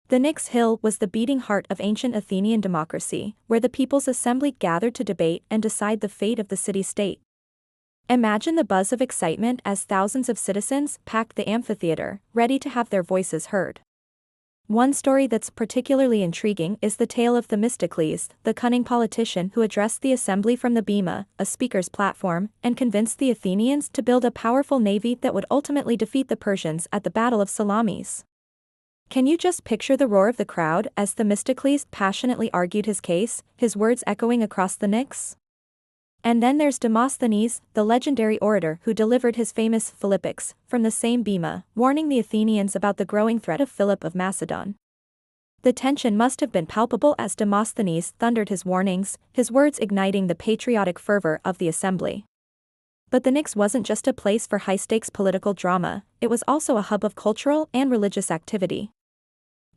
The Pnyx Hill was the beating heart of ancient Athenian democracy, where the People's Assembly gathered to debate and decide the fate of the city-state. Imagine the buzz of excitement as thousands of citizens packed the amphitheater, ready to have their voices heard. One story that's particularly intriguing is the tale of Themistocles, the cunning politician who addressed the assembly from the bema, a speaker's platform, and convinced the Athenians to build a powerful navy that would ultimately defeat the Persians at the Battle of Salamis. Can you just picture the roar of the crowd as Themistocles passionately argued his case, his words echoing across the Pnyx? And then there's Demosthenes, the legendary orator who delivered his famous Philippics from the same bema, warning the Athenians about the growing threat of Philip of Macedon. The tension must have been palpable as Demosthenes thundered his warnings, his words igniting the patriotic fervor of the assembly. But the Pnyx wasn't just a place for high-stakes political drama, it was also a hub of cultural and religious activity.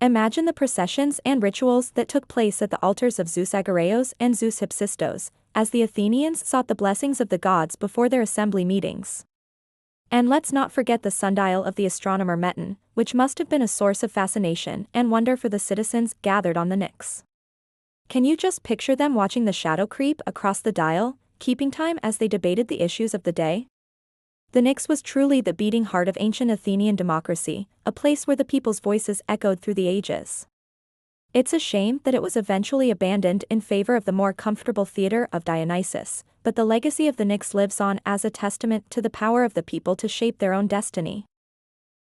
Imagine the processions and rituals that took place at the altars of Zeus Agaraios and Zeus Hypsistos, as the Athenians sought the blessings of the gods before their assembly meetings. And let's not forget the sundial of the astronomer Meton, which must have been a source of fascination and wonder for the citizens gathered on the Pnyx. Can you just picture them watching the shadow creep across the dial, keeping time as they debated the issues of the day? The Pnyx was truly the beating heart of ancient Athenian democracy, a place where the people's voices echoed through the ages. It's a shame that it was eventually abandoned in favor of the more comfortable theater of Dionysus, but the legacy of the Pnyx lives on as a testament to the power of the people to shape their own destiny.